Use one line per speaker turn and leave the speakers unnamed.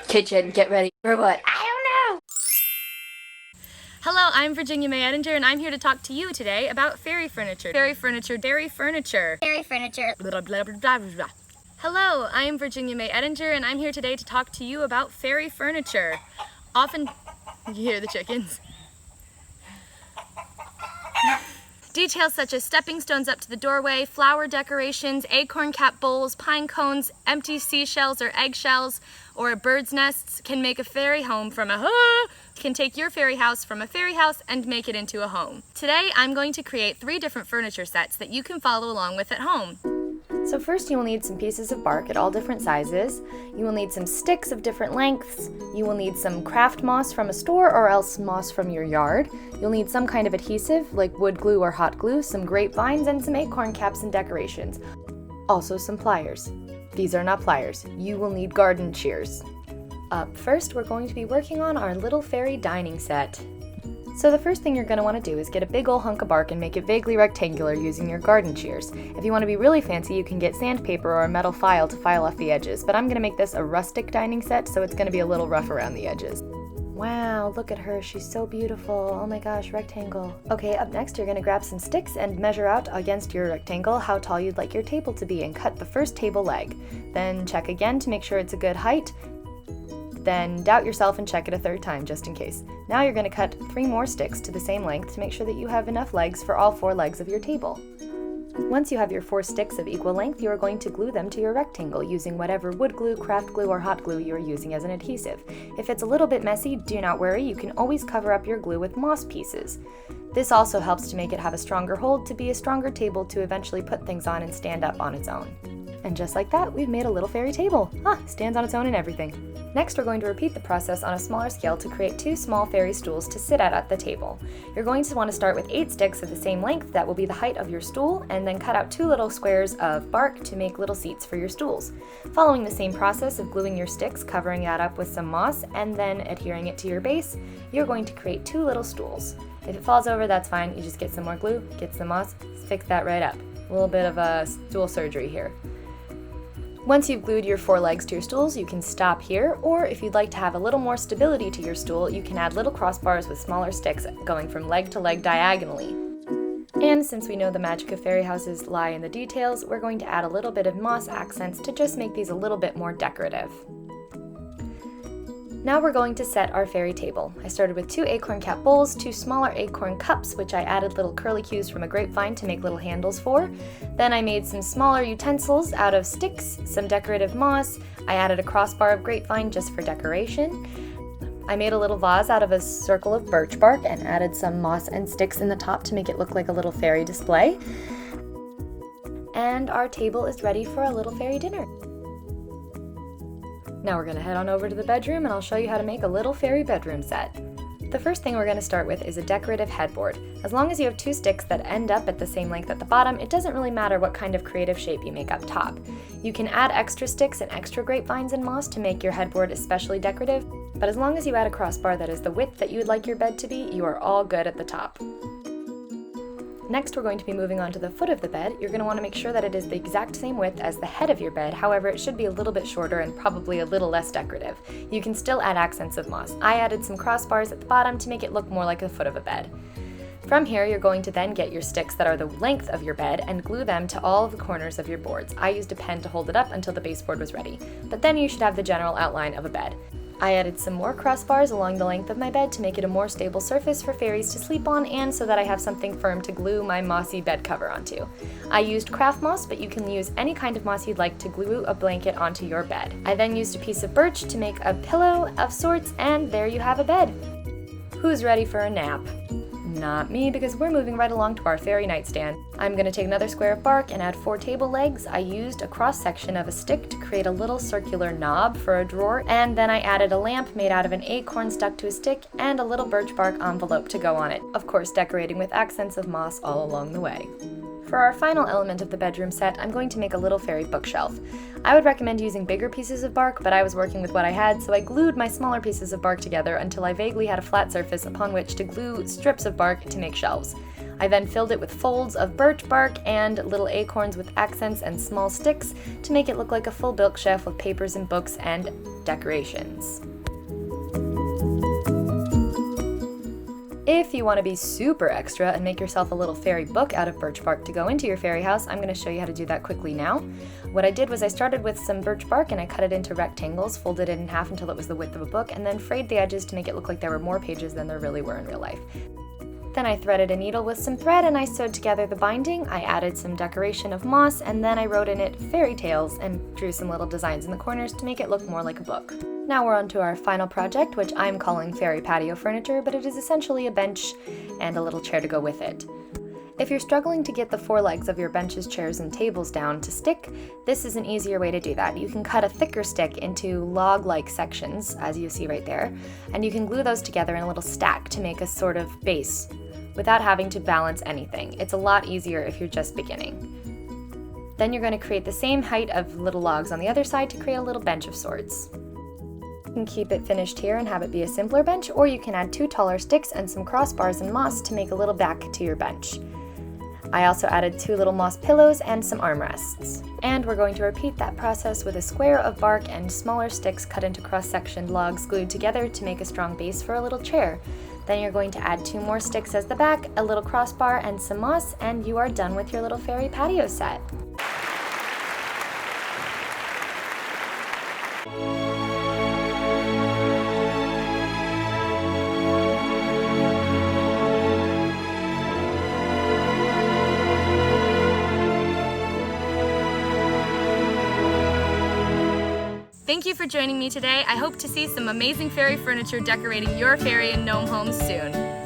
Kitchen, get ready for what? I don't know!
Hello, I'm Virginia May Edinger, and I'm here to talk to you today about fairy furniture. Fairy furniture, fairy furniture.
Fairy furniture.
Blah, blah, blah, blah, blah, blah. Hello, I'm Virginia May Edinger, and I'm here today to talk to you about fairy furniture. Often, you hear the chickens. Details such as stepping stones up to the doorway, flower decorations, acorn cap bowls, pine cones, empty seashells or eggshells, or bird's nests can make a fairy home from can take your fairy house from a fairy house and make it into a home. Today, I'm going to create 3 different furniture sets that you can follow along with at home.
So first you will need some pieces of bark at all different sizes. You will need some sticks of different lengths. You will need some craft moss from a store or else moss from your yard. You'll need some kind of adhesive like wood glue or hot glue, some grapevines, and some acorn caps and decorations. Also some pliers. These are not pliers. You will need garden shears. Up first, we're going to be working on our little fairy dining set. So the first thing you're going to want to do is get a big old hunk of bark and make it vaguely rectangular using your garden shears. If you want to be really fancy, you can get sandpaper or a metal file to file off the edges, but I'm going to make this a rustic dining set, so it's going to be a little rough around the edges. Wow, look at her, she's so beautiful. Oh my gosh, rectangle. Okay, up next you're going to grab some sticks and measure out against your rectangle how tall you'd like your table to be and cut the first table leg. Then check again to make sure it's a good height. Then doubt yourself and check it a 3rd time just in case. Now you're going to cut 3 more sticks to the same length to make sure that you have enough legs for all 4 legs of your table. Once you have your 4 sticks of equal length, you are going to glue them to your rectangle using whatever wood glue, craft glue, or hot glue you are using as an adhesive. If it's a little bit messy, do not worry, you can always cover up your glue with moss pieces. This also helps to make it have a stronger hold to be a stronger table to eventually put things on and stand up on its own. And just like that, we've made a little fairy table. Stands on its own and everything. Next, we're going to repeat the process on a smaller scale to create 2 small fairy stools to sit at the table. You're going to want to start with 8 sticks of the same length that will be the height of your stool, and then cut out 2 little squares of bark to make little seats for your stools. Following the same process of gluing your sticks, covering that up with some moss, and then adhering it to your base, you're going to create 2 little stools. If it falls over, that's fine. You just get some more glue, get some moss, fix that right up. A little bit of a stool surgery here. Once you've glued your 4 legs to your stools, you can stop here, or if you'd like to have a little more stability to your stool, you can add little crossbars with smaller sticks going from leg to leg diagonally. And since we know the magic of fairy houses lie in the details, we're going to add a little bit of moss accents to just make these a little bit more decorative. Now we're going to set our fairy table. I started with 2 acorn cap bowls, 2 smaller acorn cups, which I added little curlicues from a grapevine to make little handles for. Then I made some smaller utensils out of sticks, some decorative moss. I added a crossbar of grapevine just for decoration. I made a little vase out of a circle of birch bark and added some moss and sticks in the top to make it look like a little fairy display. And our table is ready for a little fairy dinner. Now we're going to head on over to the bedroom and I'll show you how to make a little fairy bedroom set. The first thing we're going to start with is a decorative headboard. As long as you have 2 sticks that end up at the same length at the bottom, it doesn't really matter what kind of creative shape you make up top. You can add extra sticks and extra grapevines and moss to make your headboard especially decorative, but as long as you add a crossbar that is the width that you would like your bed to be, you are all good at the top. Next, we're going to be moving on to the foot of the bed. You're going to want to make sure that it is the exact same width as the head of your bed, however, it should be a little bit shorter and probably a little less decorative. You can still add accents of moss. I added some crossbars at the bottom to make it look more like the foot of a bed. From here, you're going to then get your sticks that are the length of your bed and glue them to all of the corners of your boards. I used a pen to hold it up until the baseboard was ready, but then you should have the general outline of a bed. I added some more crossbars along the length of my bed to make it a more stable surface for fairies to sleep on and so that I have something firm to glue my mossy bed cover onto. I used craft moss, but you can use any kind of moss you'd like to glue a blanket onto your bed. I then used a piece of birch to make a pillow of sorts, and there you have a bed. Who's ready for a nap? Not me, because we're moving right along to our fairy nightstand. I'm going to take another square of bark and add 4 table legs. I used a cross section of a stick to create a little circular knob for a drawer, and then I added a lamp made out of an acorn stuck to a stick and a little birch bark envelope to go on it, of course decorating with accents of moss all along the way. For our final element of the bedroom set, I'm going to make a little fairy bookshelf. I would recommend using bigger pieces of bark, but I was working with what I had, so I glued my smaller pieces of bark together until I vaguely had a flat surface upon which to glue strips of bark to make shelves. I then filled it with folds of birch bark and little acorns with accents and small sticks to make it look like a full bookshelf with papers and books and decorations. If you want to be super extra and make yourself a little fairy book out of birch bark to go into your fairy house, I'm going to show you how to do that quickly now. What I did was I started with some birch bark and I cut it into rectangles, folded it in half until it was the width of a book, and then frayed the edges to make it look like there were more pages than there really were in real life. Then I threaded a needle with some thread and I sewed together the binding. I added some decoration of moss and then I wrote in it fairy tales and drew some little designs in the corners to make it look more like a book. Now we're on to our final project, which I'm calling fairy patio furniture, but it is essentially a bench and a little chair to go with it. If you're struggling to get the four legs of your benches, chairs, and tables down to stick, this is an easier way to do that. You can cut a thicker stick into log-like sections, as you see right there, and you can glue those together in a little stack to make a sort of base without having to balance anything. It's a lot easier if you're just beginning. Then you're going to create the same height of little logs on the other side to create a little bench of sorts. You can keep it finished here and have it be a simpler bench, or you can add 2 taller sticks and some crossbars and moss to make a little back to your bench. I also added 2 little moss pillows and some armrests. And we're going to repeat that process with a square of bark and smaller sticks cut into cross-sectioned logs glued together to make a strong base for a little chair. Then you're going to add 2 more sticks as the back, a little crossbar, and some moss, and you are done with your little fairy patio set.
Thank you for joining me today. I hope to see some amazing fairy furniture decorating your fairy and gnome homes soon.